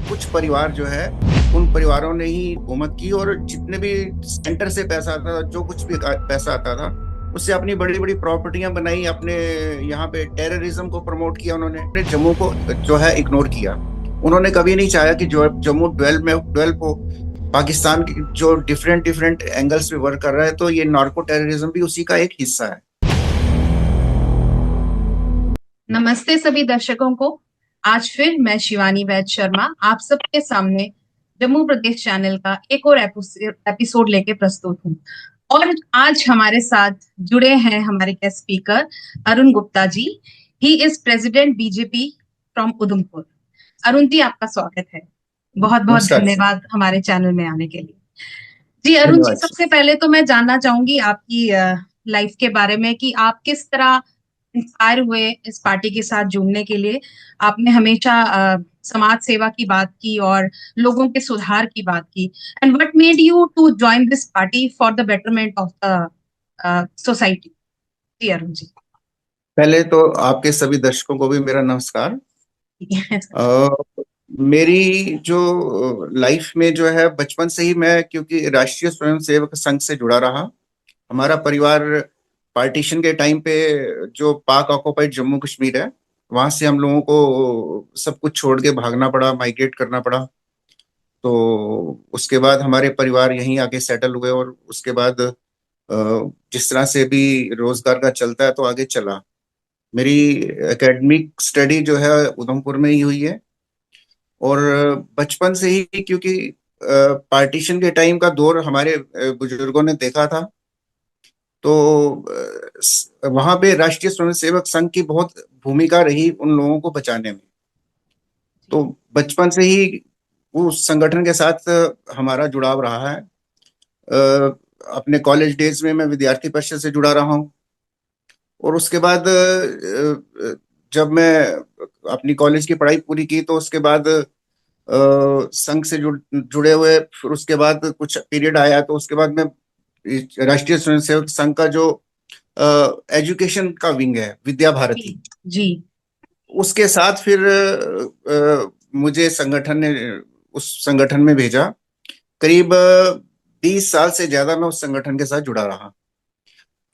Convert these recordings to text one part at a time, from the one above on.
कुछ परिवार जो है उन परिवारों ने ही हुकूमत की, और जितने भी सेंटर से पैसा आता था, जो कुछ भी पैसा आता था, उससे अपनी बड़ी बड़ी प्रॉपर्टियां बनाई। अपने यहाँ पे टेररिज्म को प्रमोट किया उन्होंने। अपने जम्मू को जो है इग्नोर किया। उन्होंने कभी नहीं चाहा कि जो जम्मू डेवलप हो। पाकिस्तान की जो डिफरेंट डिफरेंट एंगल्स पे वर्क कर रहा है, तो ये नार्को टेररिज्म भी उसी का एक हिस्सा है। नमस्ते सभी दर्शकों को। आज फिर मैं शिवानी वैद शर्मा आप सबके सामने जम्मू प्रदेश चैनल का एक और एपिसोड लेके प्रस्तुत हूँ। और आज हमारे साथ जुड़े हैं हमारे guest speaker Arun Gupta ji. He is president BJP from Udhampur. Arun ji, आपका स्वागत है। बहुत बहुत नमस्कार। धन्यवाद हमारे चैनल में आने के लिए। जी अरुण जी, धन्यवाद। सबसे पहले तो मैं जानना चाहूंगी आपकी लाइफ के बारे में कि आप किस तरह इंस्पायर हुए इस पार्टी के साथ जुड़ने के लिए। आपने हमेशा समाज सेवा की बात की और लोगों के सुधार की बात की। And what made you to join this party for the betterment of the society. जी अरुण जी। पहले तो आपके सभी दर्शकों को भी मेरा नमस्कार। अ, मेरी जो लाइफ में जो है, बचपन से ही मैं, क्योंकि राष्ट्रीय स्वयंसेवक संघ से जुड़ा रहा। हमारा परिवार पार्टीशन के टाइम पे जो पाक ऑक्युपाइड जम्मू कश्मीर है, वहां से हम लोगों को सब कुछ छोड़ के भागना पड़ा, माइग्रेट करना पड़ा। तो उसके बाद हमारे परिवार यहीं आके सेटल हुए, और उसके बाद जिस तरह से भी रोजगार का चलता है तो आगे चला। मेरी एकेडमिक स्टडी जो है उधमपुर में ही हुई है। और बचपन से ही, क्योंकि पार्टीशन के टाइम का दौर हमारे बुजुर्गों ने देखा था, तो वहां पे राष्ट्रीय स्वयंसेवक संघ की बहुत भूमिका रही उन लोगों को बचाने में। तो बचपन से ही उस संगठन के साथ हमारा जुड़ाव रहा है। अपने कॉलेज डेज में मैं विद्यार्थी परिषद से जुड़ा रहा हूँ। और उसके बाद जब मैं अपनी कॉलेज की पढ़ाई पूरी की, तो उसके बाद संघ से जुड़े हुए, फिर उसके बाद कुछ पीरियड आया, तो उसके बाद मैं राष्ट्रीय स्वयंसेवक संघ का जो एजुकेशन का विंग है, विद्या जी भारती, जी। उसके साथ फिर मुझे संगठन ने उस संगठन में भेजा। करीब 20 साल से ज्यादा मैं उस संगठन के साथ जुड़ा रहा।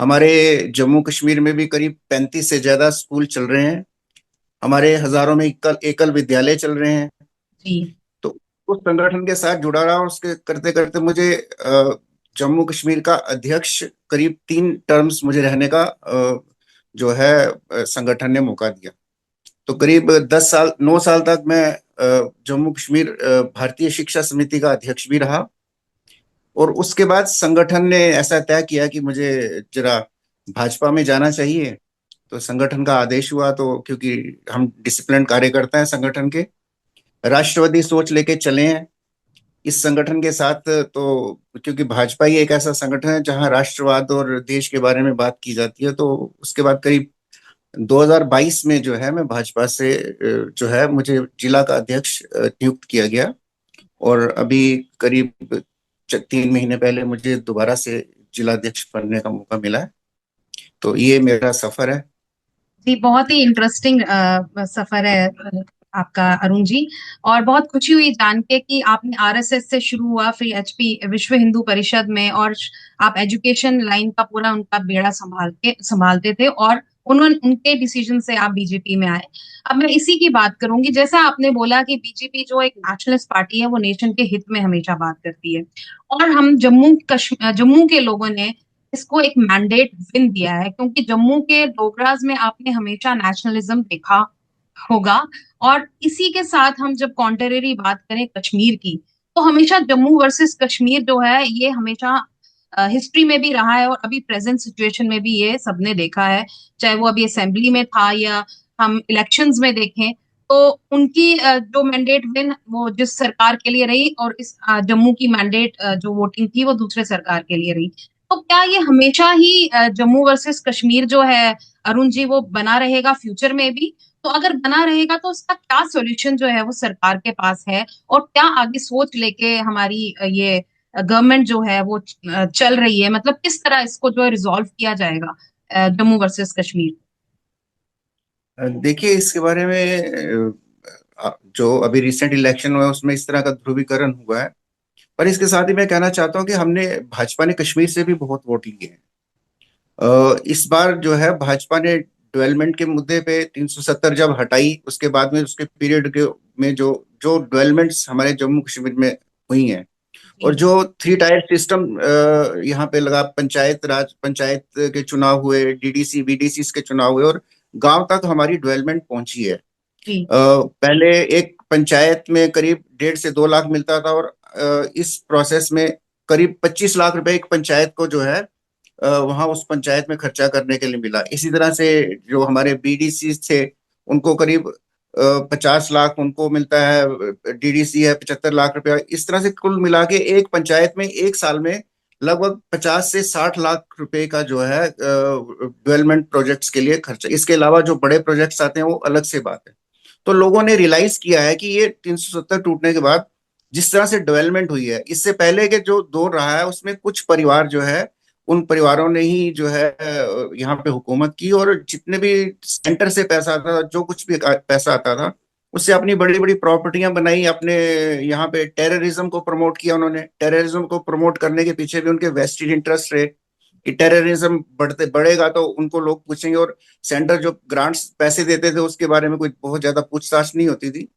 हमारे जम्मू कश्मीर में भी करीब 35 से ज्यादा स्कूल चल रहे हैं। हमारे हजारों में एकल एकल विद्यालय चल रहे हैं। जी तो उस संगठन के साथ जुड़ा रहा, और उसके करते करते मुझे जम्मू कश्मीर का अध्यक्ष करीब 3 टर्म्स मुझे रहने का जो है संगठन ने मौका दिया। तो करीब 10 साल 9 साल तक मैं जम्मू कश्मीर भारतीय शिक्षा समिति का अध्यक्ष भी रहा। और उसके बाद संगठन ने ऐसा तय किया कि मुझे जरा भाजपा में जाना चाहिए। तो संगठन का आदेश हुआ, तो क्योंकि हम डिसिप्लिन कार्यकर्ता हैं संगठन के, राष्ट्रवादी सोच लेके चले हैं इस संगठन के साथ। तो क्योंकि भाजपा ही एक ऐसा संगठन है जहां राष्ट्रवाद और देश के बारे में बात की जाती है, तो उसके बाद करीब 2022 में जो है मैं भाजपा से जो है मुझे जिला का अध्यक्ष नियुक्त किया गया। और अभी करीब 3 महीने पहले मुझे दोबारा से जिला अध्यक्ष बनने का मौका मिला है। तो ये मेरा सफर है। जी, बहुत ही इंटरेस्टिंग सफर है आपका अरुण जी। और बहुत खुशी हुई जान के कि आपने आरएसएस से शुरू हुआ, फिर एचपी विश्व हिंदू परिषद में, और आप एजुकेशन लाइन का पूरा उनका बेड़ा संभालते थे, और उन्होंने उनके डिसीजन से आप बीजेपी में आए। अब मैं इसी की बात करूंगी। जैसा आपने बोला कि बीजेपी जो एक नेशनलिस्ट पार्टी है, वो नेशन के हित में हमेशा बात करती है। और हम जम्मू के लोगों ने इसको एक मैंडेट विन दिया है, क्योंकि जम्मू के डोगराज में आपने हमेशा नेशनलिज्म देखा होगा। और इसी के साथ हम जब कॉन्टेररी बात करें कश्मीर की, तो हमेशा जम्मू वर्सेस कश्मीर जो है, ये हमेशा हिस्ट्री में भी रहा है, और अभी प्रेजेंट सिचुएशन में भी ये सबने देखा है। चाहे वो अभी असेंबली में था या हम इलेक्शंस में देखें, तो उनकी जो मैंडेट विन वो जिस सरकार के लिए रही, और इस जम्मू की मैंडेट जो वोटिंग थी वो दूसरे सरकार के लिए रही। तो क्या ये हमेशा ही जम्मू वर्सेस कश्मीर जो है अरुण जी, वो बना रहेगा फ्यूचर में भी? तो अगर बना रहेगा तो उसका क्या सॉल्यूशन जो है वो सरकार के पास है, और क्या आगे सोच लेके हमारी ये गवर्नमेंट जो है वो चल रही है? मतलब किस तरह इसको जो है रिजॉल्व किया जाएगा जम्मू वर्सेस कश्मीर? देखिए, इसके बारे में जो अभी रिसेंट इलेक्शन हुआ है उसमें इस तरह का ध्रुवीकरण हुआ है। पर इसके साथ ही मैं कहना चाहता हूँ कि हमने भाजपा ने कश्मीर से भी बहुत वोट लिए हैं। इस बार जो है भाजपा ने डेवलपमेंट के मुद्दे पे 370 जब हटाई, उसके बाद में उसके पीरियड के में जो जो डेवलपमेंट्स हमारे जम्मू कश्मीर में हुई हैं, और जी जो थ्री टायर सिस्टम यहाँ पे लगा, पंचायत राज, पंचायत के चुनाव हुए, डीडीसी वीडीसी के चुनाव हुए, और गांव तक हमारी डेवलपमेंट पहुंची है। जी पहले एक पंचायत में करीब 1.5 से 2 लाख मिलता था, और इस प्रोसेस में करीब 25 लाख रुपए एक पंचायत को जो है वहां उस पंचायत में खर्चा करने के लिए मिला। इसी तरह से जो हमारे बीडीसी थे उनको करीब 50 लाख उनको मिलता है, डीडीसी है 75 लाख रुपया। इस तरह से कुल मिला के एक पंचायत में एक साल में लगभग 50 से 60 लाख रुपए का जो है डेवलपमेंट प्रोजेक्ट्स के लिए खर्चा। इसके अलावा जो बड़े प्रोजेक्ट्स आते हैं वो अलग से बात है। तो लोगों ने रियलाइज किया है कि ये 370 टूटने के बाद जिस तरह से डेवलपमेंट हुई है, इससे पहले के जो दौर रहा है उसमें कुछ परिवार जो है, उन परिवारों ने ही जो है यहाँ पे हुकूमत की, और जितने भी सेंटर से पैसा आता था, जो कुछ भी पैसा आता था, उससे अपनी बड़ी बड़ी प्रॉपर्टियां बनाई अपने। यहाँ पे टेररिज्म को प्रमोट किया उन्होंने। टेररिज्म को प्रमोट करने के पीछे भी उनके वेस्टेड इंटरेस्ट रहे कि टेररिज्म बढ़ेगा तो उनको लोग पूछेंगे, और सेंटर जो ग्रांट्स पैसे देते थे उसके बारे में कोई बहुत ज्यादा पूछताछ नहीं होती थी।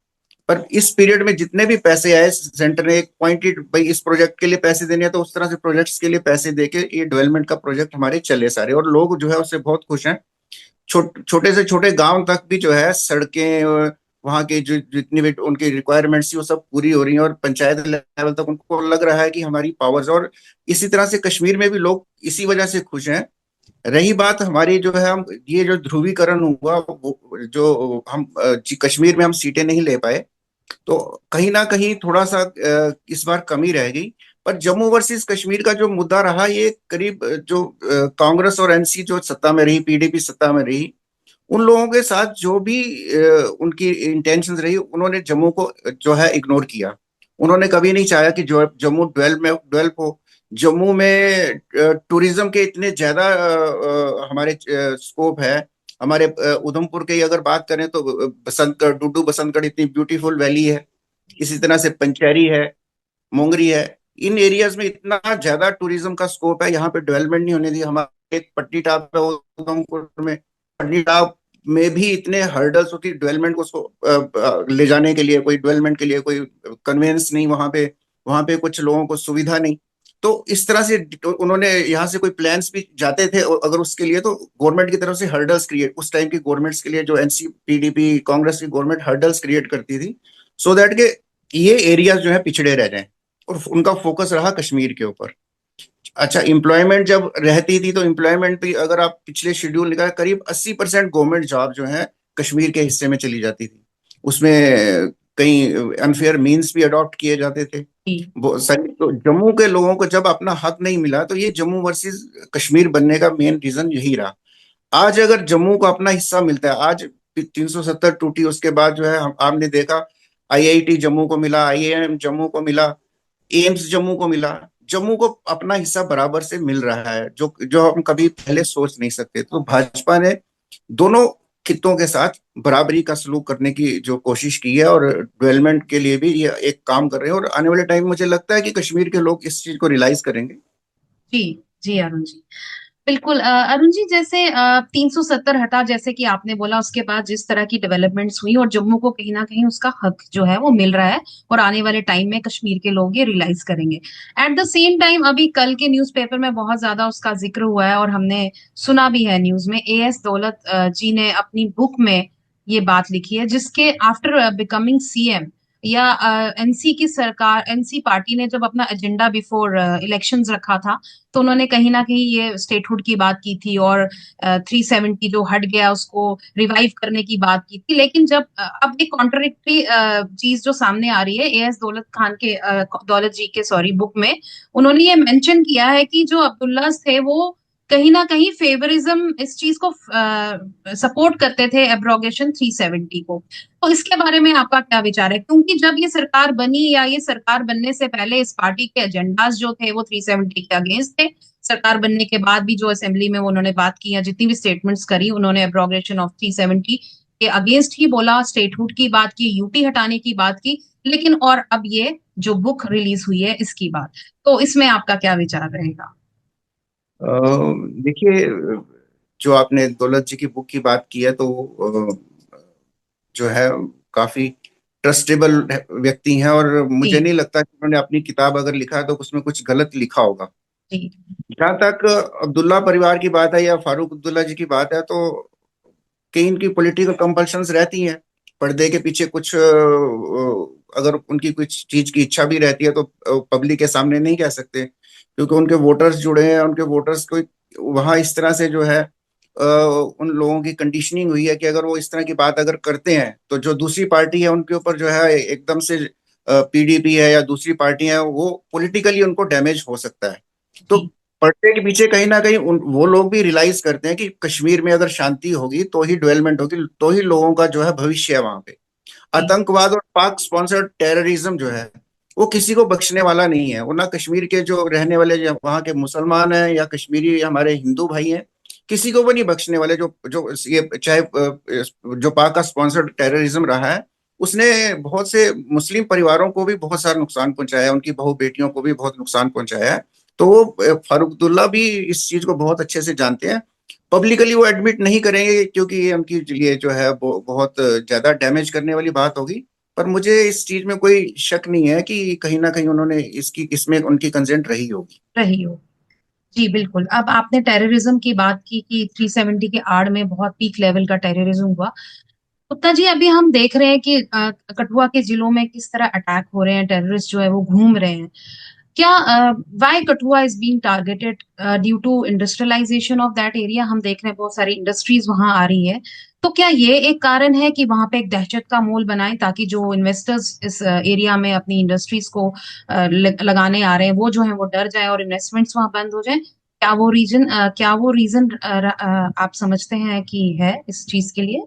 पर इस पीरियड में जितने भी पैसे आए, सेंटर ने एक पॉइंटेड, भाई इस प्रोजेक्ट के लिए पैसे देने हैं तो उस तरह से प्रोजेक्ट्स के लिए पैसे देके ये डेवलपमेंट का प्रोजेक्ट हमारे चले सारे, और लोग जो है उससे बहुत खुश हैं। छोटे से छोटे गांव तक भी जो है सड़कें, वहाँ के जो जितनी भी उनकी रिक्वायरमेंट्स थी वो सब पूरी हो रही हैं, और पंचायत लेवल तक उनको लग रहा है कि हमारी पावर्स। और इसी तरह से कश्मीर में भी लोग इसी वजह से खुश हैं। रही बात हमारी जो है, हम ये जो ध्रुवीकरण हुआ, जो हम कश्मीर में हम सीटें नहीं ले पाए, तो कहीं ना कहीं थोड़ा सा इस बार कमी रह गई। पर जम्मू वर्सेस कश्मीर का जो मुद्दा रहा, ये करीब जो कांग्रेस और एनसी जो सत्ता में रही, पीडीपी सत्ता में रही, उन लोगों के साथ जो भी उनकी इंटेंशंस रही, उन्होंने जम्मू को जो है इग्नोर किया। उन्होंने कभी नहीं चाहा कि जो जम्मू डेवलप हो। जम्मू में टूरिज्म के इतने ज्यादा हमारे स्कोप है। हमारे उधमपुर की अगर बात करें तो बसंतगढ़, डुड्डू बसंतगढ़ इतनी ब्यूटीफुल वैली है। इसी तरह से पंचैरी है, मोंगरी है। इन एरियाज में इतना ज्यादा टूरिज्म का स्कोप है, यहाँ पे डेवलपमेंट नहीं होने दी। हमारे एक पट्टीटाप है उधमपुर में, पट्टीटाप में भी इतने हर्डल्स होती डेवलपमेंट को, उसको ले जाने के लिए, कोई डेवलपमेंट के लिए कोई कन्वेंस नहीं वहां पे। वहां पे कुछ लोगों को सुविधा नहीं। तो इस तरह से उन्होंने यहाँ से कोई प्लान्स भी जाते थे, और अगर उसके लिए तो गवर्नमेंट की तरफ से हर्डल्स क्रिएट, उस टाइम की गवर्नमेंट्स के लिए जो एनसी पीडीपी कांग्रेस की गवर्नमेंट हर्डल्स क्रिएट करती थी, सो दैट के ये एरियाज जो है पिछड़े रह जाएं, और उनका फोकस रहा कश्मीर के ऊपर। अच्छा, एम्प्लॉयमेंट जब रहती थी तो एम्प्लॉयमेंट भी अगर आप पिछले शेड्यूल निकाल, करीब 80% गवर्नमेंट जॉब जो है कश्मीर के हिस्से में चली जाती थी। उसमें कई अनफेयर मीन्स भी अडॉप्ट किए जाते थे। जी वो सही, तो जम्मू के लोगों को जब अपना हक नहीं मिला, तो ये जम्मू वर्सेस कश्मीर बनने का मेन रीजन यही रहा। आज अगर जम्मू को अपना हिस्सा मिलता है, आज 370 टूटी, उसके बाद जो है आपने देखा आईआईटी जम्मू को मिला, आईआईएम जम्मू को मिला, एम्स जम्मू को मिला। जम्मू को अपना हिस्सा बराबर से मिल रहा है, जो जो हम कभी पहले सोच नहीं सकते। तो भाजपा ने दोनों खित्तों के साथ बराबरी का सलूक करने की जो कोशिश की है, और डेवलपमेंट के लिए भी ये एक काम कर रहे हैं, और आने वाले टाइम में मुझे लगता है कि कश्मीर के लोग इस चीज को रियलाइज करेंगे। जी जी अरुण जी, बिल्कुल। अरुण जी, जैसे 370 हटा, जैसे कि आपने बोला, उसके बाद जिस तरह की डेवलपमेंट्स हुई और जम्मू को कहीं ना कहीं उसका हक जो है वो मिल रहा है, और आने वाले टाइम में कश्मीर के लोग ये रियलाइज करेंगे। एट द सेम टाइम अभी कल के न्यूज़पेपर में बहुत ज्यादा उसका जिक्र हुआ है, और हमने सुना भी है न्यूज में, एएस दौलत जी ने अपनी बुक में ये बात लिखी है, जिसके आफ्टर बिकमिंग सीएम, या एनसी की सरकार, एनसी पार्टी ने जब अपना एजेंडा बिफोर इलेक्शंस रखा था, तो उन्होंने कहीं ना कहीं ये स्टेटहुड की बात की थी, और 370 जो हट गया उसको रिवाइव करने की बात की थी। लेकिन जब अब एक कॉन्ट्रडिक्टरी चीज जो सामने आ रही है, एएस दौलत खान के दौलत जी के सॉरी बुक में, उन्होंने ये मेंशन किया है कि जो अब्दुल्ला थे वो कहीं ना कहीं फेवरिज्म, इस चीज को सपोर्ट करते थे, एब्रोगेशन 370 को। तो इसके बारे में आपका क्या विचार है? क्योंकि जब ये सरकार बनी, या ये सरकार बनने से पहले इस पार्टी के एजेंडाज जो थे वो 370 के अगेंस्ट थे। सरकार बनने के बाद भी जो असेंबली में उन्होंने बात की, या जितनी भी स्टेटमेंट्स करी उन्होंने, एब्रोगेशन ऑफ 370 के अगेंस्ट ही बोला, स्टेटहुड की बात की, यूटी हटाने की बात की, लेकिन और अब ये जो बुक रिलीज हुई है इसकी बात, तो इसमें आपका क्या विचार रहेगा? अ, देखिए, जो आपने दौलत जी की बुक की बात की है, तो जो है काफी ट्रस्टेबल व्यक्ति हैं, और मुझे जी नहीं लगता कि उन्होंने अपनी किताब अगर लिखा है तो उसमें कुछ गलत लिखा होगा। जी जहाँ तक अब्दुल्ला परिवार की बात है या फारूक अब्दुल्ला जी की बात है, तो कई इनकी पॉलिटिकल कंपल्शंस रहती हैं। पर्दे के पीछे कुछ अगर उनकी कुछ चीज की इच्छा भी रहती है तो पब्लिक के सामने नहीं कह सकते, क्योंकि उनके वोटर्स जुड़े हैं। उनके वोटर्स को वहां इस तरह से जो है उन लोगों की कंडीशनिंग हुई है कि अगर वो इस तरह की बात अगर करते हैं तो जो दूसरी पार्टी है उनके ऊपर जो है एकदम से पीडीपी है या दूसरी पार्टी है, वो पॉलिटिकली उनको डैमेज हो सकता है। तो जी पर्दे के पीछे कहीं ना कहीं वो लोग भी रियलाइज करते हैं कि कश्मीर में अगर शांति होगी तो ही डेवलपमेंट होगी, तो ही लोगों का जो है भविष्य है वहां पे। जी आतंकवाद और पाक स्पॉन्सर्ड टेररिज्म जो है वो किसी को बख्शने वाला नहीं है। वो ना कश्मीर के जो रहने वाले जो वहाँ के मुसलमान हैं या कश्मीरी हमारे हिंदू भाई हैं, किसी को वो नहीं बख्शने वाले। जो जो ये चाहे जो पाक का स्पॉन्सर्ड टेररिज्म रहा है, उसने बहुत से मुस्लिम परिवारों को भी बहुत सारा नुकसान पहुंचाया है, उनकी बहू बेटियों को भी बहुत नुकसान पहुंचाया है। तो वो फारूक अब्दुल्ला भी इस चीज को बहुत अच्छे से जानते हैं। पब्लिकली वो एडमिट नहीं करेंगे क्योंकि ये उनकी लिए जो है वो बहुत ज्यादा डैमेज करने वाली बात होगी। पर मुझे इस चीज में कोई शक नहीं है कि कहीं ना कहीं उन्होंने इसमें उनकी कंसेंट रही होगी। रही हो। जी बिल्कुल। अब आपने टेररिज्म की बात की कि 370 के आड़ में बहुत पीक लेवल का टेररिज्म हुआ। गुप्ता जी, अभी हम देख रहे हैं कि कठुआ के जिलों में किस तरह अटैक हो रहे हैं, टेररिस्ट जो है वो घूम रहे हैं। क्या why Kathua is being targeted due to industrialization of that area? हम देख रहे हैं बहुत सारी इंडस्ट्रीज वहां आ रही है। तो क्या ये एक कारण है कि वहां पे एक दहशत का मोल बनाए, ताकि जो इन्वेस्टर्स इस एरिया में अपनी इंडस्ट्रीज को लगाने आ रहे हैं वो जो है वो डर जाए और इन्वेस्टमेंट्स वहां बंद हो जाए? क्या वो रीजन आप समझते हैं कि है इस चीज के लिए?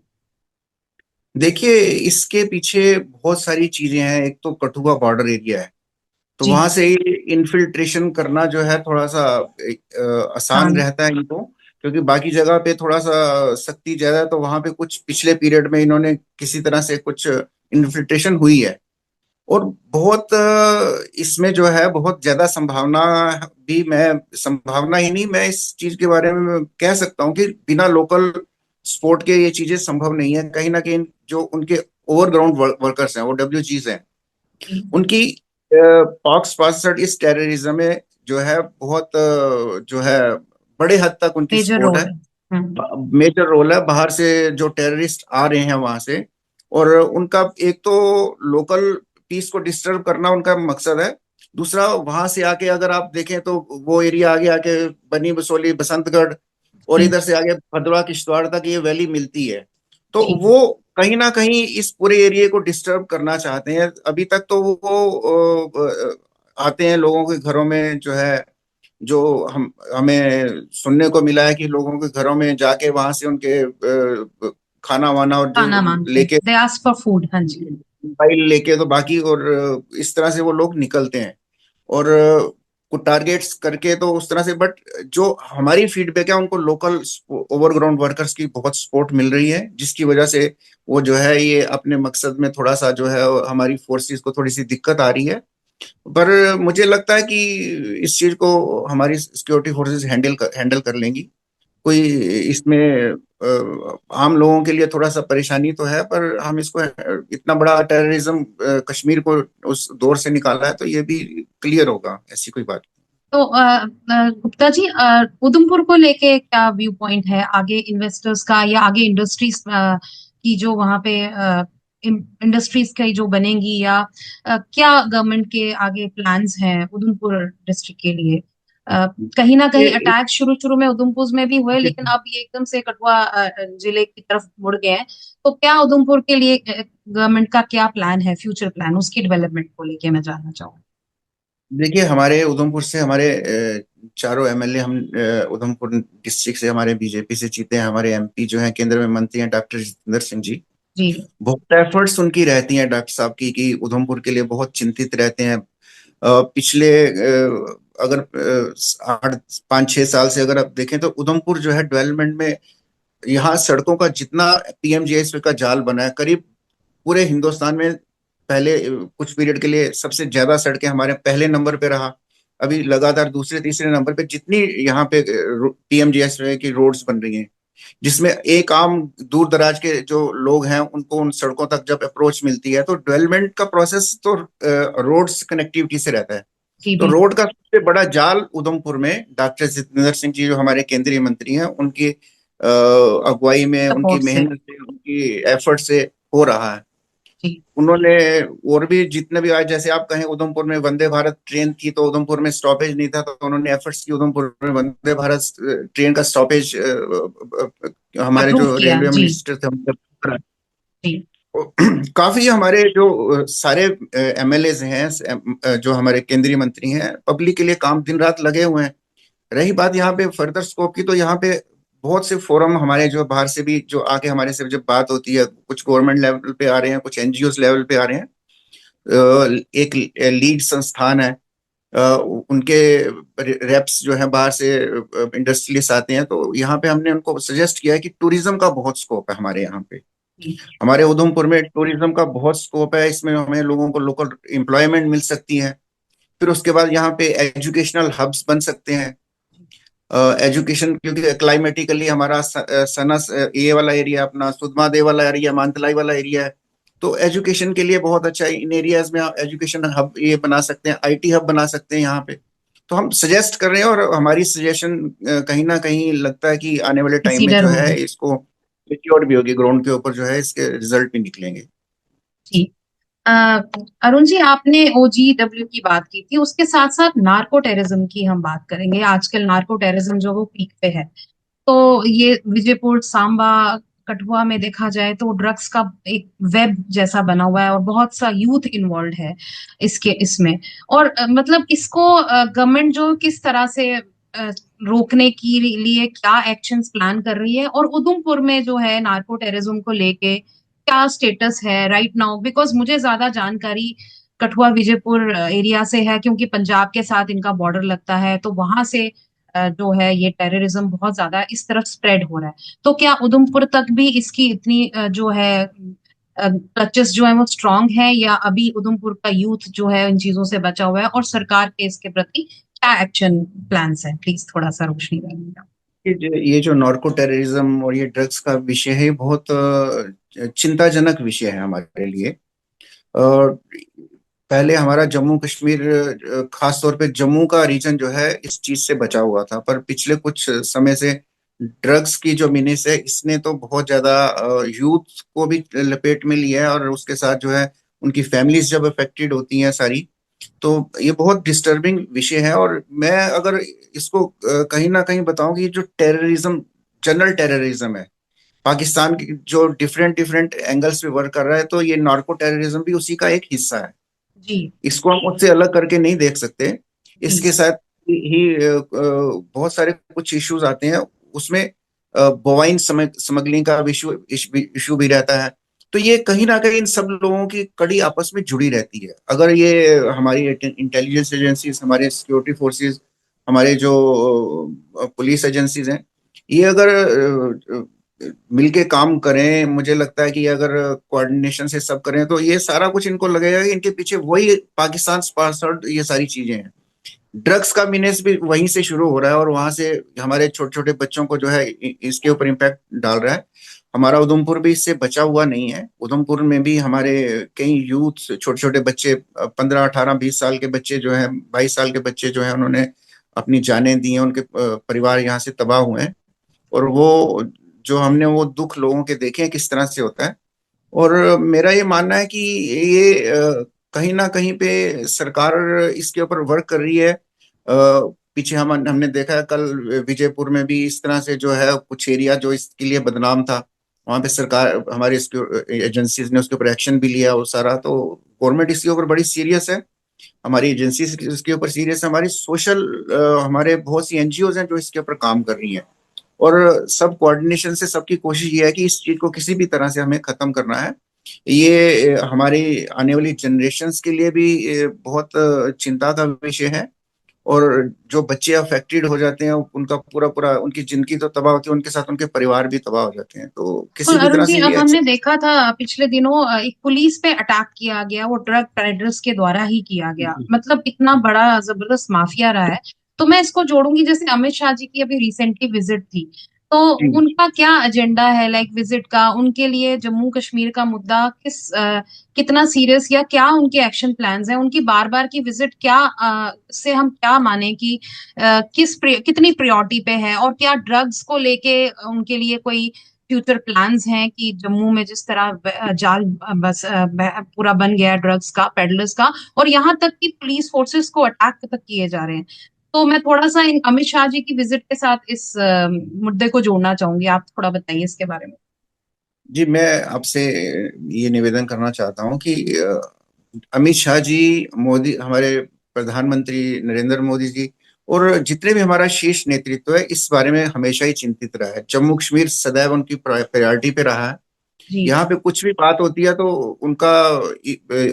देखिए, इसके पीछे बहुत सारी चीजें हैं। एक तो कठुआ बॉर्डर एरिया है, तो जी वहां से इन्फिल्ट्रेशन करना जो है थोड़ा सा आसान कान रहता है इनको, क्योंकि बाकी जगह पे थोड़ा सा सख्ती ज्यादा है। तो वहां पे कुछ पिछले पीरियड में इन्होंने किसी तरह से कुछ इन्फिल्ट्रेशन हुई है। और बहुत इसमें जो है बहुत ज्यादा संभावना भी, मैं संभावना ही नहीं, मैं इस चीज के बारे में कह सकता हूँ कि बिना लोकल सपोर्ट के ये चीजें संभव नहीं है। कहीं ना कहीं जो उनके ओवरग्राउंड वर्कर्स हैं, वो डब्ल्यूजीज हैं, उनकी पॉक्स पासवर्ड इस टेररिज्म में जो है बहुत जो है बड़े हद तक उनकी मेजर सपोर्ट रोल है। है। हम्म। मेजर रोल है बाहर से जो टेररिस्ट आ रहे हैं वहां से। और उनका एक तो लोकल पीस को डिस्टर्ब करना उनका मकसद है। दूसरा, वहां से आके अगर आप देखें तो वो एरिया आगे आके बनी बसोली, बसंतगढ़ और जी इधर से आगे भदवा किश्तवाड़ तक ये वैली मिलती है। तो जी वो कहीं ना कहीं इस पूरे एरिया को डिस्टर्ब करना चाहते हैं। अभी तक तो वो आते हैं लोगों के घरों में जो है, जो हम हमें सुनने को मिला है कि लोगों के घरों में जाके वहां से उनके खाना वाना और जो खाना मांगते हैं, लेके दे आस्क फॉर फूड। हाँ जी। मोबाइल लेके तो बाकी, और इस तरह से वो लोग निकलते हैं। और को टारगेट्स करके तो उस तरह से। बट जो हमारी फीडबैक है, उनको लोकल ओवरग्राउंड वर्कर्स की बहुत सपोर्ट मिल रही है, जिसकी वजह से वो जो है ये अपने मकसद में थोड़ा सा जो है हमारी फोर्सेस को थोड़ी सी दिक्कत आ रही है। पर मुझे लगता है कि इस चीज को हमारी सिक्योरिटी फोर्सेस हैंडल कर लेंगी। कोई इसमें आम लोगों के लिए थोड़ा सा परेशानी तो है, पर हम इसको इतना बड़ा टेररिज्म कश्मीर को उस दौर से निकाला है तो ये भी क्लियर होगा, ऐसी कोई बात तो गुप्ता जी, उधमपुर को लेके क्या व्यू पॉइंट है आगे इन्वेस्टर्स का, या आगे इंडस्ट्रीज की जो वहां पे इंडस्ट्रीज की जो बनेंगी, या क्या गवर्नमेंट के आगे प्लान्स हैं उधमपुर डिस्ट्रिक्ट के लिए? कहीं ना कहीं नहीं। अटैक शुरू शुरू में उधमपुर में भी हुए, लेकिन अब ये एकदम से कठुआ जिले की तरफ मुड़ गए हैं। तो क्या उधमपुर के लिए गवर्नमेंट का क्या प्लान है, फ्यूचर प्लान उसकी डेवलपमेंट को लेके मैं जानना चाहूँ। देखिए, हमारे उधमपुर से हमारे चारों एमएलए हम उधमपुर डिस्ट्रिक्ट से हमारे बीजेपी से जीते हैं। हमारे एमपी जो हैं केंद्र में मंत्री हैं डॉक्टर जितेंद्र सिंह जी। जी बहुत एफर्ट्स उनकी रहती हैं डॉक्टर साहब की कि उधमपुर के लिए बहुत चिंतित रहते हैं। पिछले अगर 8 5 6 साल से अगर आप देखें तो उधमपुर जो है डेवलपमेंट में यहाँ सड़कों का जितना पीएमजीएसवाई का जाल बना है, करीब पूरे हिंदुस्तान में पहले कुछ पीरियड के लिए सबसे ज्यादा सड़कें हमारे पहले नंबर पे रहा। अभी लगातार दूसरे तीसरे नंबर पे जितनी यहाँ पे पीएमजीएसवाई की रोड्स बन रही हैं, जिसमें एक आम दूर दराज के जो लोग हैं उनको उन सड़कों तक जब अप्रोच मिलती है, तो डेवलपमेंट का प्रोसेस तो रोड्स कनेक्टिविटी से रहता है। जी तो बिल्कुल। रोड का सबसे बड़ा जाल उधमपुर में डॉक्टर जितेंद्र सिंह जी जो हमारे केंद्रीय मंत्री हैं, उनकी अगुवाई में, उनकी सपोर्ट से। मेहनत से, उनकी एफर्ट से हो रहा है। जी। उन्होंने और भी जितने भी, आज जैसे आप कहें उधमपुर में वंदे भारत ट्रेन थी तो उधमपुर में स्टॉपेज नहीं था, तो उन्होंने एफर्ट्स की उधमपुर में वंदे भारत ट्रेन का स्टॉपेज हमारे अप्रूव जो किया रेलवे जी। मिनिस्टर थे उनसे करा। जी। काफी हमारे जो सारे एमएलएज हैं, जो हमारे केंद्रीय मंत्री हैं, पब्लिक के लिए काम दिन रात लगे हुए हैं। रही बात यहाँ पे फर्दर स्कोप की, तो यहाँ पे बहुत से फोरम हमारे जो बाहर से भी जो आके हमारे से जब बात होती है, कुछ गवर्नमेंट लेवल पे आ रहे हैं, कुछ एनजीओ लेवल पे आ रहे हैं। एक लीड संस्थान है, अ, उनके रेप्स जो है बाहर से इंडस्ट्रियलिस्ट आते हैं, तो यहाँ पे हमने उनको सजेस्ट किया है कि टूरिज्म का बहुत स्कोप है हमारे यहाँ पे। जी। हमारे उधमपुर में टूरिज्म का बहुत स्कोप है, इसमें हमें लोगों को लोकल एम्प्लॉयमेंट मिल सकती है। फिर उसके बाद यहाँ पे एजुकेशनल हब्स बन सकते हैं। एजुकेशन, क्योंकि क्लाइमेटिकली हमारा सनस ये वाला एरिया, अपना सुधमा वाला एरिया, मानतलाई वाला एरिया है, तो एजुकेशन के लिए बहुत अच्छा है। इन एरियाज में एजुकेशन हब ये बना सकते हैं, आईटी हब बना सकते हैं यहाँ पे। तो हम सजेस्ट कर रहे हैं, और हमारी सजेशन कहीं ना कहीं लगता है कि आने वाले टाइम में कंसीडर जो है होगी। इसको मेच्योर भी होगी, ग्राउंड के ऊपर जो है इसके रिजल्ट भी निकलेंगे। जी। अ, अरुण जी, आपने ओजीडब्ल्यू की बात की थी, उसके साथ साथ नार्को टेररिज्म की हम बात करेंगे। आजकल नार्को टेररिज्म जो वो पीक पे है, तो ये विजयपुर, सांबा, कठुआ में देखा जाए तो ड्रग्स का एक वेब जैसा बना हुआ है और बहुत सा यूथ इन्वॉल्व है इसके इसमें। और मतलब इसको गवर्नमेंट जो किस तरह से रोकने के लिए क्या एक्शंस प्लान कर रही है, और उधमपुर में जो है नार्को टेररिज्म को लेके क्या स्टेटस है राइट नाउ? बिकॉज मुझे ज्यादा जानकारी कठुआ विजयपुर एरिया से है, क्योंकि पंजाब के साथ इनका बॉर्डर लगता है, तो वहां से जो है ये टेररिज्म बहुत ज्यादा इस तरफ स्प्रेड हो रहा है। तो क्या उधमपुर तक भी इसकी इतनी जो है टचेस जो है वो स्ट्रांग है, या अभी उधमपुर का यूथ जो है इन चीजों से बचा हुआ है, और सरकार के इसके प्रति क्या एक्शन प्लान्स है? प्लीज थोड़ा सा रोशनी डालिएगा। ये जो नार्को टेररिज्म और ये ड्रग्स का विषय है, बहुत चिंताजनक विषय है हमारे लिए। और पहले हमारा जम्मू कश्मीर, खास तौर पे जम्मू का रीजन जो है इस चीज से बचा हुआ था, पर पिछले कुछ समय से ड्रग्स की जो मीनेस है इसने तो बहुत ज्यादा यूथ को भी लपेट में लिया है, और उसके साथ जो है उनकी फैमिलीज जब अफेक्टेड होती हैं सारी, तो ये बहुत डिस्टर्बिंग विषय है। और मैं अगर इसको कहीं ना कहीं बताऊं कि जो टेररिज्म, जनरल टेररिज्म है, पाकिस्तान की जो डिफरेंट डिफरेंट एंगल्स पे वर्क कर रहा है, तो ये नार्को टेररिज्म भी उसी का एक हिस्सा है। जी। इसको हम उससे अलग करके नहीं देख सकते। जी। इसके साथ ही बहुत सारे कुछ इश्यूज आते हैं उसमें। बोवाइन स्मगलिंग का इशू भी रहता है। तो ये कहीं ना कहीं इन सब लोगों की कड़ी आपस में जुड़ी रहती है। अगर ये हमारी इंटेलिजेंस एजेंसीज, हमारे सिक्योरिटी फोर्सेस, हमारे जो पुलिस एजेंसीज हैं, ये अगर मिलके काम करें, मुझे लगता है कि अगर कोऑर्डिनेशन से सब करें, तो ये सारा कुछ इनको लगेगा कि इनके पीछे वही पाकिस्तान स्पॉन्सर्ड ये सारी चीजें हैं। ड्रग्स का बिजनेस भी वहीं से शुरू हो रहा है, और वहां से हमारे छोटे छोटे बच्चों को जो है इसके ऊपर इम्पैक्ट डाल रहा है। हमारा उधमपुर भी इससे बचा हुआ नहीं है। उधमपुर में भी हमारे कई यूथ, छोटे छोटे बच्चे, 15, 18, 20 साल के बच्चे जो हैं, 22 साल के बच्चे जो हैं, उन्होंने अपनी जानें दी हैं, उनके परिवार यहाँ से तबाह हुए हैं। और वो जो हमने वो दुख लोगों के देखे हैं किस तरह से होता है। और मेरा ये मानना है कि ये कहीं ना कहीं पे सरकार इसके ऊपर वर्क कर रही है। पीछे हमने देखा है, कल विजयपुर में भी इस तरह से जो है कुछ एरिया जो इसके लिए बदनाम था, वहां पे सरकार, हमारी एजेंसीज ने उसके ऊपर एक्शन भी लिया, वो सारा। तो गवर्नमेंट इसके ऊपर बड़ी सीरियस है, हमारी एजेंसी इसके ऊपर सीरियस है, हमारी सोशल, हमारे बहुत सी एनजीओज हैं जो इसके ऊपर काम कर रही हैं। और सब कोऑर्डिनेशन से सबकी कोशिश ये है कि इस चीज को किसी भी तरह से हमें खत्म करना है। ये हमारी आने वाली जनरेशंस के लिए भी बहुत चिंता का विषय है। और जो बच्चे अफेक्टेड हो जाते हैं उनका पूरा पूरा उनकी जिंदगी तो तबाह होती है, उनके साथ उनके परिवार भी तबाह हो जाते हैं। तो बिल्कुल किसी भी अरुण तरह जी, से अब ये हमने अच्छा। देखा था पिछले दिनों एक पुलिस पे अटैक किया गया, वो ड्रग ट्रेडर्स के द्वारा ही किया गया। मतलब इतना बड़ा जबरदस्त माफिया रहा है। तो मैं इसको जोड़ूंगी, जैसे अमित शाह जी की अभी रिसेंटली विजिट थी, तो जी उनका क्या एजेंडा है लाइक विजिट का? उनके लिए जम्मू कश्मीर का मुद्दा कितना सीरियस, या क्या उनके एक्शन प्लान्स हैं? उनकी बार बार की विजिट क्या से हम क्या माने कि कितनी प्रायोरिटी पे है, और क्या ड्रग्स को लेके उनके लिए कोई फ्यूचर प्लान्स हैं कि जम्मू में जिस तरह जाल बस पूरा बन गया है ड्रग्स का, पेडलर्स का, और यहाँ तक कि पुलिस फोर्सेस को अटैक तक किए जा रहे हैं। तो मैं थोड़ा सा इन अमित शाह जी की विजिट के साथ इस मुद्दे को जोड़ना चाहूंगी। आप थोड़ा बताइए इसके बारे में। जी, मैं आपसे ये निवेदन करना चाहता हूँ कि अमित शाह जी, मोदी, हमारे प्रधानमंत्री नरेंद्र मोदी जी और जितने भी हमारा शीर्ष नेतृत्व है, इस बारे में हमेशा ही चिंतित रहा है। जम्मू कश्मीर सदैव उनकी प्रायोरिटी पे रहा है। जी। यहाँ पे कुछ भी बात होती है तो उनका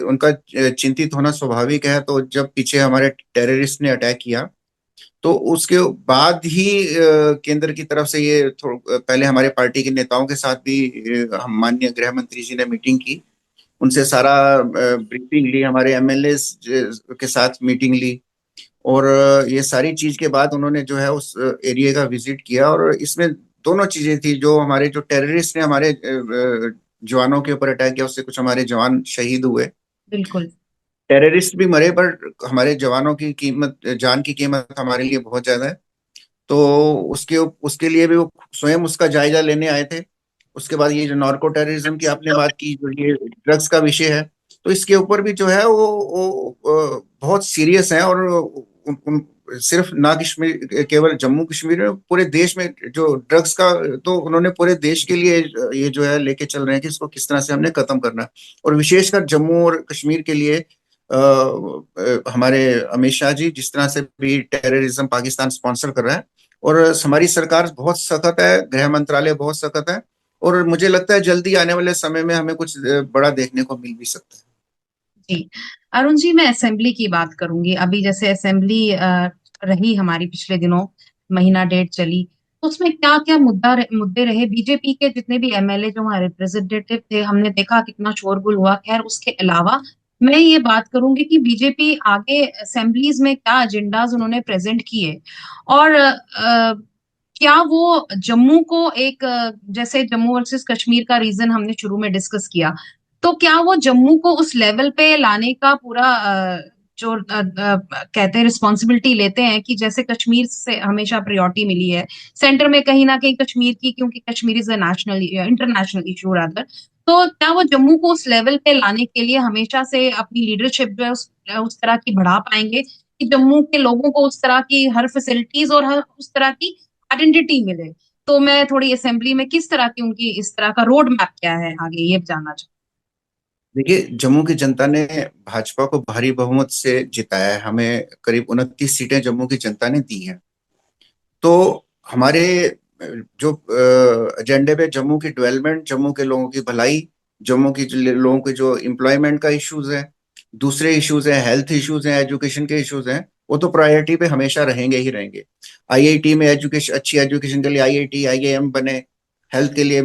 उनका चिंतित होना स्वाभाविक है। तो जब पीछे हमारे टेररिस्ट ने अटैक किया, तो उसके बाद ही केंद्र की तरफ से ये पहले हमारे पार्टी के नेताओं के साथ भी हम माननीय गृह मंत्री जी ने मीटिंग की, उनसे सारा ब्रीफिंग ली, हमारे एमएलए के साथ मीटिंग ली। और ये सारी चीज के बाद उन्होंने जो है उस एरिया का विजिट किया। और इसमें दोनों चीजें थी, जो हमारे जो टेररिस्ट ने हमारे जवानों के ऊपर अटैक किया, उससे कुछ हमारे जवान शहीद हुए, बिल्कुल। टेररिस्ट भी मरे, पर हमारे जवानों की कीमत, जान की कीमत हमारे लिए बहुत ज्यादा है। तो उसके उसके लिए भी वो स्वयं उसका जायजा लेने आए थे। उसके बाद ये जो नार्को टेररिज्म की आपने बात की, जो ये ड्रग्स का विषय है, तो इसके ऊपर भी जो है वो बहुत सीरियस है। और सिर्फ ना कश्मीर, केवल जम्मू कश्मीर में, पूरे देश में जो ड्रग्स का, तो उन्होंने पूरे देश के लिए ये जो है लेके चल रहे हैं कि इसको किस तरह से हमने खत्म करना है। और विशेषकर जम्मू और कश्मीर के लिए हमारे अमित शाह जी जिस तरह से भी टेररिज्म पाकिस्तान स्पॉन्सर कर रहा है, और हमारी सरकार बहुत सख्त है, गृह मंत्रालय बहुत सख्त है। और मुझे लगता है जल्दी आने वाले समय में हमें कुछ बड़ा देखने को मिल भी सकता है। जी। अरुण जी, मैं असेंबली की बात करूंगी। अभी जैसे असेंबली रही हमारी पिछले दिनों, महीना डेढ़ चली, तो उसमें क्या क्या मुद्दे रहे? बीजेपी के जितने भी एमएलए जो हमारे रिप्रेजेंटेटिव थे, हमने देखा कितना शोरगुल हुआ। खैर, उसके अलावा मैं ये बात करूंगी कि बीजेपी आगे असेंबलीज में क्या एजेंडाज उन्होंने प्रेजेंट किए, और क्या वो जम्मू को एक जैसे जम्मू वर्सेस कश्मीर का रीजन हमने शुरू में डिस्कस किया, तो क्या वो जम्मू को उस लेवल पे लाने का पूरा जो कहते हैं रिस्पॉन्सिबिलिटी लेते हैं कि जैसे कश्मीर से हमेशा प्रायोरिटी मिली है सेंटर में, कहीं ना कहीं कश्मीर की, क्योंकि Kashmir is a national international issue rather, तो क्या वो जम्मू को उस लेवल पे लाने के लिए हमेशा से अपनी लीडरशिप जो है उस तरह की बढ़ा पाएंगे कि जम्मू के लोगों को उस तरह की हर फैसिलिटीज और हर उस तरह की आइडेंटिटी मिले? तो मैं थोड़ी असेंबली में किस तरह की उनकी इस तरह का रोड मैप क्या है आगे, ये जानना चाहूँ। देखिए, जम्मू की जनता ने भाजपा को भारी बहुमत से जिताया है। हमें करीब 29 सीटें जम्मू की जनता ने दी हैं। तो हमारे जो एजेंडे पे जम्मू की डेवलपमेंट, जम्मू के लोगों की भलाई, जम्मू की लोगों के जो एम्प्लॉयमेंट का इश्यूज है, दूसरे इश्यूज हैं, हेल्थ इश्यूज हैं, एजुकेशन के इश्यूज हैं, वो तो प्रायोरिटी पे हमेशा रहेंगे ही रहेंगे। आईआईटी में एजुकेशन, अच्छी एजुकेशन के लिए आईआईटी आईआईएम बने, हेल्थ के लिए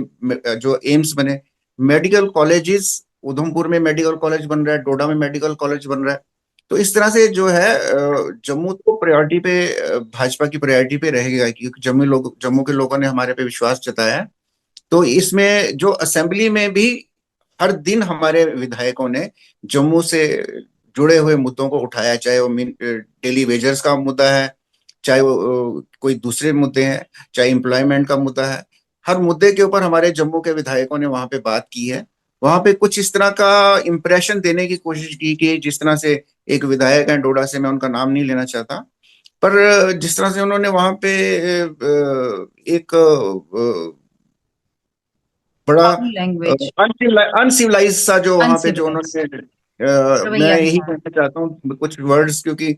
जो एम्स बने, मेडिकल कॉलेजेस, उधमपुर में मेडिकल कॉलेज बन रहा है, डोडा में मेडिकल कॉलेज बन रहा है। तो इस तरह से जो है जम्मू तो प्रायोरिटी पे, भाजपा की प्रायोरिटी पे रहेगा, क्योंकि जम्मू के लोगों ने हमारे पे विश्वास जताया है। तो इसमें जो असेंबली में भी हर दिन हमारे विधायकों ने जम्मू से जुड़े हुए मुद्दों को उठाया, चाहे वो डेली वेजर्स का मुद्दा है, चाहे वो कोई दूसरे मुद्दे हैं, चाहे एम्प्लॉयमेंट का मुद्दा है। हर मुद्दे के ऊपर हमारे जम्मू के विधायकों ने वहां पे बात की है। वहां पे कुछ इस तरह का इम्प्रेशन देने की कोशिश की कि जिस तरह से एक विधायक है डोडा से, मैं उनका नाम नहीं लेना चाहता, पर जिस तरह से उन्होंने वहां पे एक बड़ा लैंग्वेज, अनसिविलाइज सा जो वहां पे जो अनसिविलाइज उन्होंने मैं रवैया यही दिखाया। कहना चाहता हूँ कुछ वर्ड्स, क्योंकि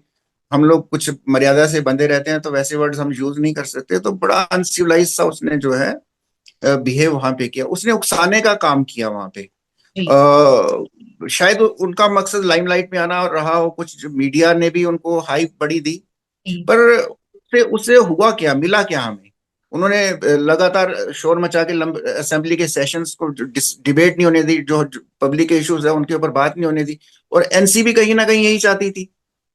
हम लोग कुछ मर्यादा से बंधे रहते हैं, तो वैसे वर्ड्स हम यूज नहीं कर सकते। तो बड़ा अनसिविलाइज सा उसने जो है बिहेव वहां पे किया, उसने उकसाने का काम किया वहां पे। जी। शायद उनका मकसद लाइमलाइट में आना रहा हो, कुछ मीडिया ने भी उनको हाइप बड़ी दी। जी पर उससे हुआ क्या, मिला क्या हमें? उन्होंने लगातार शोर मचा के असेंबली के सेशंस को डिबेट नहीं होने दी, जो पब्लिक के इश्यूज है उनके ऊपर बात नहीं होने दी। और एनसीबी कहीं ना कहीं यही चाहती थी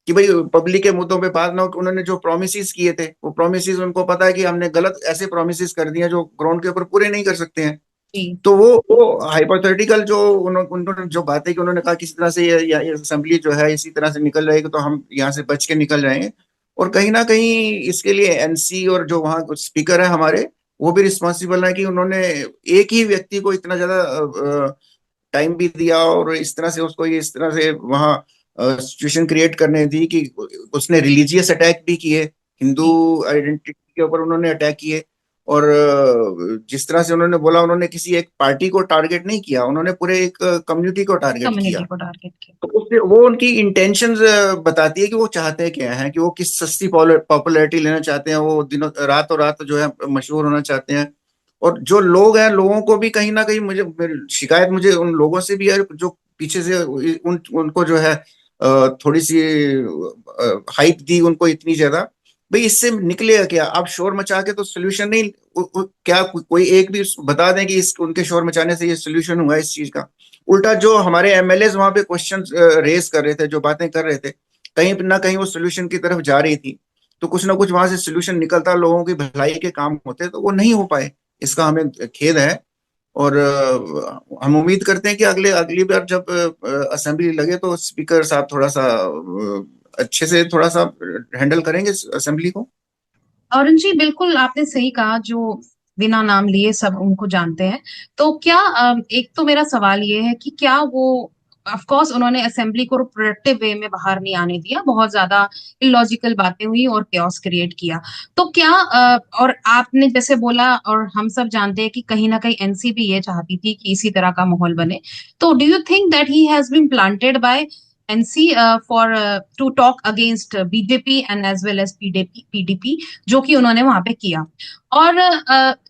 कि भाई पब्लिक के मुद्दों पे बात ना हो। उन्होंने जो प्रोमिस किए थे, वो प्रोमिस उनको पता है कि हमने गलत ऐसे प्रोमिस कर दिए जो ग्राउंड के ऊपर पूरे नहीं कर सकते हैं। जी तो वो हाइपोथेटिकल जो उन्होंने जो बातें कि उन्होंने कहा किसी तरह से ये असेंबली जो है इसी तरह से निकल जाएगी तो हम यहाँ से बच के निकल जाएंगे। और कहीं ना कहीं इसके लिए एनसी और जो वहाँ स्पीकर है हमारे, वो भी रिस्पॉन्सिबल है कि उन्होंने एक ही व्यक्ति को इतना ज्यादा टाइम भी दिया और इस तरह से उसको ये इस तरह से वहाँ सिचुएशन क्रिएट करने दी कि उसने रिलीजियस अटैक भी किए, हिंदू जी आइडेंटिटी के ऊपर उन्होंने अटैक किए। और जिस तरह से उन्होंने बोला, उन्होंने किसी एक पार्टी को टारगेट नहीं किया, उन्होंने पूरे एक कम्युनिटी को टारगेट कम्युनिटी किया। को टारगेट किया। तो उससे वो उनकी इंटेंशंस बताती है कि वो चाहते क्या हैं, कि वो किस सस्ती पॉपुलैरिटी लेना चाहते हैं, वो दिनों रातों रात जो है मशहूर होना चाहते हैं। और जो लोग हैं, लोगों को भी कहीं ना कहीं शिकायत मुझे उन लोगों से भी है जो पीछे से उनको जो है थोड़ी सी हाइप दी उनको इतनी ज्यादा। भाई इससे निकलेगा क्या? आप शोर मचा के तो सोल्यूशन नहीं। क्या कोई एक भी बता दें कि इस उनके शोर मचाने से ये सोल्यूशन हुआ इस चीज का? उल्टा जो हमारे एमएलए वहां पे क्वेश्चन रेज कर रहे थे, जो बातें कर रहे थे, कहीं ना कहीं वो सोल्यूशन की तरफ जा रही थी। तो कुछ ना कुछ वहां से सोल्यूशन निकलता, लोगों की भलाई के काम होते, तो वो नहीं हो पाए। इसका हमें खेद है। और हम उम्मीद करते हैं कि अगली बार जब असेंबली लगे तो स्पीकर साहब थोड़ा सा अच्छे से थोड़ा सा हैंडल करेंगे असेंबली को। अरुण जी बिल्कुल आपने सही कहा, जो बिना नाम लिए सब उनको जानते हैं। तो क्या एक तो मेरा सवाल ये है कि क्या वो, ऑफ कोर्स उन्होंने असेंबली को प्रोडक्टिव वे में बाहर नहीं आने दिया, बहुत ज्यादा इलॉजिकल बातें हुई और केओस क्रिएट किया। तो क्या और आपने जैसे बोला और हम सब जानते हैं कि कहीं ना कहीं एनसीबी ये चाहती थी कि इसी तरह का माहौल बने। तो do you think that he has been planted by NC for to talk against BJP and as well as PDP, जो कि उन्होंने वहां पे किया? और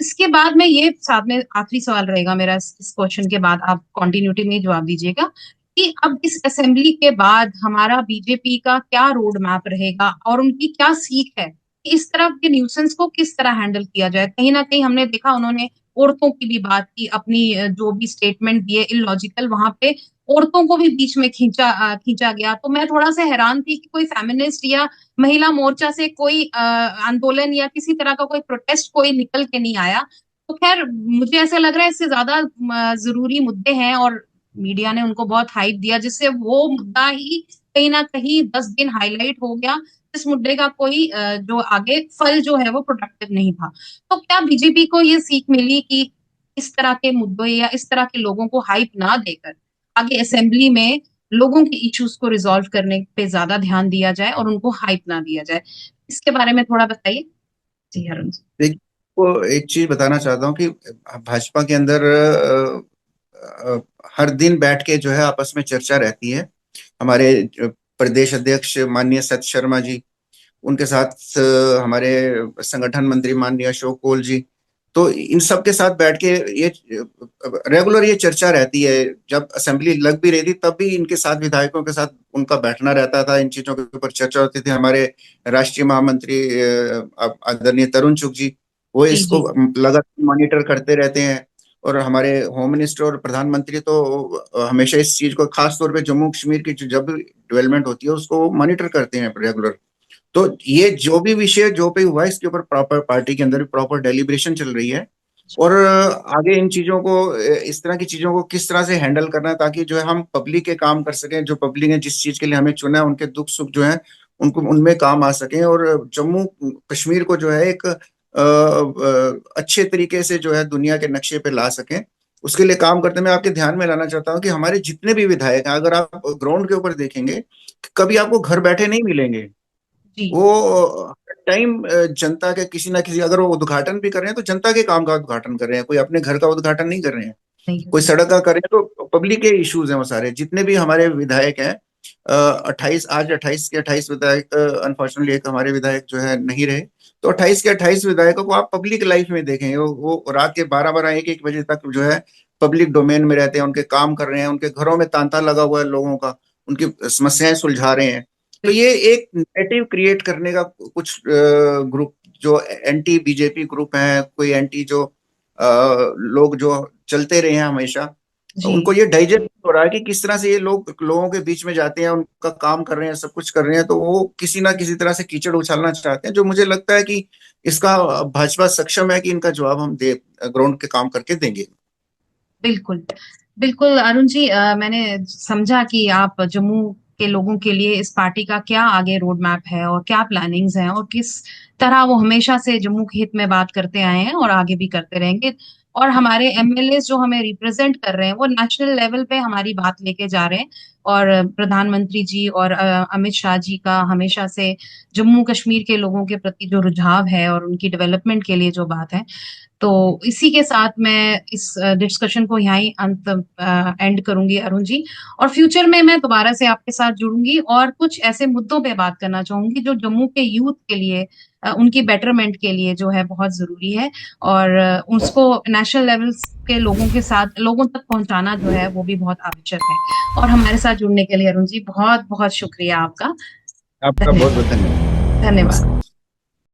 इसके बाद में ये साथ में आखिरी सवाल रहेगा मेरा, इस क्वेश्चन के बाद आप कॉन्टिन्यूटी में जवाब दीजिएगा कि अब इस असेंबली के बाद हमारा बीजेपी का क्या रोड मैप रहेगा और उनकी क्या सीख है कि इस तरह के न्यूसेंस को किस तरह हैंडल किया जाए? कहीं ना कहीं हमने देखा उन्होंने औरतों की भी बात की, अपनी जो भी स्टेटमेंट दिए इलॉजिकल, वहां पे औरतों को भी बीच में खींचा गया। तो मैं थोड़ा सा हैरान थी कि कोई फेमिनिस्ट या महिला मोर्चा से कोई आंदोलन या किसी तरह का कोई प्रोटेस्ट कोई निकल के नहीं आया। तो खैर मुझे ऐसा लग रहा है इससे ज्यादा जरूरी मुद्दे हैं और मीडिया ने उनको बहुत हाइप दिया, जिससे वो मुद्दा ही कहीं ना कहीं 10 दिन हाईलाइट हो गया। इस मुद्दे का कोई जो आगे फल जो है वो प्रोडक्टिव नहीं था। तो क्या बीजेपी को ये सीख मिली कि इस तरह के मुद्दों या इस तरह के लोगों को हाइप ना देकर आगे असेंबली में लोगों के इश्यूज को रिजॉल्व करने पे ज्यादा ध्यान दिया जाए और उनको हाइप ना दिया जाए? इसके बारे में थोड़ा बताइए। जी अरुण जी। देखिए, को एक चीज बताना चाहता हूँ कि भाजपा के अंदर हर दिन बैठ के जो है आपस में चर्चा रहती है। हमारे प्रदेश अध्यक्ष माननीय सत शर्मा जी, उनके साथ हमारे संगठन मंत्री माननीय अशोक कोल जी, तो इन सब के साथ बैठ के ये रेगुलर ये चर्चा रहती है। जब असेंबली लग भी रही थी तब भी इनके साथ विधायकों के साथ उनका बैठना रहता था, इन चीजों के ऊपर चर्चा होती थी। हमारे राष्ट्रीय महामंत्री आदरणीय तरुण चुग जी, वो जी इसको जी लगातार मॉनिटर करते रहते हैं। और हमारे होम मिनिस्टर और प्रधानमंत्री तो हमेशा इस चीज को, खास तौर पे जम्मू कश्मीर की जब भी डेवलपमेंट होती है उसको मॉनिटर करते हैं रेगुलर। तो ये जो भी विषय जो भी हुआ, इसके ऊपर प्रॉपर पार्टी के अंदर प्रॉपर डेलिब्रेशन चल रही है। और आगे इन चीजों को, इस तरह की चीजों को किस तरह से हैंडल करना है ताकि जो है हम पब्लिक के काम कर सकें, जो पब्लिक ने जिस चीज के लिए हमें चुना है उनके दुख सुख जो है उनको उनमें काम आ सकें, और जम्मू कश्मीर को जो है एक अच्छे तरीके से जो है दुनिया के नक्शे पे ला सकें। उसके लिए काम करते मैं आपके ध्यान में लाना चाहता हूँ कि हमारे जितने भी विधायक हैं, अगर आप ग्राउंड के ऊपर देखेंगे, कभी आपको घर बैठे नहीं मिलेंगे। जी। वो टाइम जनता के किसी ना किसी, अगर वो उद्घाटन भी कर रहे हैं तो जनता के काम का उद्घाटन कर रहे हैं, कोई अपने घर का उद्घाटन नहीं कर रहे हैं। सही कोई कहा। सड़क का कर रहे हैं तो पब्लिक के इश्यूज हैं वो सारे। जितने भी हमारे विधायक हैं, 28, आज 28 के 28 विधायक, अनफॉर्चुनेटली एक हमारे विधायक जो है नहीं रहे, तो 28 के 28 विधायकों को आप पब्लिक लाइफ में देखें, वो रात के 12-12, 1-1 बजे तक जो है पब्लिक डोमेन में रहते हैं, उनके काम कर रहे हैं, उनके घरों में तांता लगा हुआ है लोगों का, उनकी समस्याएं सुलझा रहे हैं। तो ये एक नैरेटिव क्रिएट करने का कुछ ग्रुप जो एंटी बीजेपी ग्रुप है, कोई एंटी जो लोग जो चलते रहे हैं हमेशा, जी उनको ये डाइजेस्ट हो रहा है कि किस तरह से ये लोग लोगों के बीच में जाते हैं, उनका काम कर रहे हैं, सब कुछ कर रहे हैं, तो वो किसी ना किसी तरह से कीचड़ उछालना चाहते हैं, जो मुझे लगता है कि इसका भाजपा सक्षम है कि इनका जवाब हम दे ग्राउंड के काम करके देंगे। बिल्कुल। बिल्कुल अरुण जी, मैंने समझा कि आप जम्मू के लोगों के लिए इस पार्टी का क्या आगे रोड मैप है और क्या प्लानिंग्स हैं, और किस तरह वो हमेशा से जम्मू के हित में बात करते आए हैं और आगे भी करते रहेंगे। और हमारे एमएलए जो हमें रिप्रेजेंट कर रहे हैं वो नेशनल लेवल पे हमारी बात लेके जा रहे हैं। और प्रधानमंत्री जी और अमित शाह जी का हमेशा से जम्मू कश्मीर के लोगों के प्रति जो रुझाव है और उनकी डेवलपमेंट के लिए जो बात है, तो इसी के साथ मैं इस डिस्कशन को यहाँ ही अंत एंड करूंगी अरुण जी। और फ्यूचर में मैं दोबारा से आपके साथ जुड़ूंगी और कुछ ऐसे मुद्दों पे बात करना चाहूंगी जो जम्मू के यूथ के लिए, उनकी बेटरमेंट के लिए जो है बहुत जरूरी है। और उसको नेशनल लेवल के लोगों के साथ लोगों तक पहुंचाना जो है वो भी बहुत आवश्यक है। और हमारे साथ जुड़ने के लिए अरुण जी बहुत बहुत शुक्रिया आपका। आपका बहुत बहुत धन्यवाद। धन्यवाद। धन्यवाद। नमस्कार।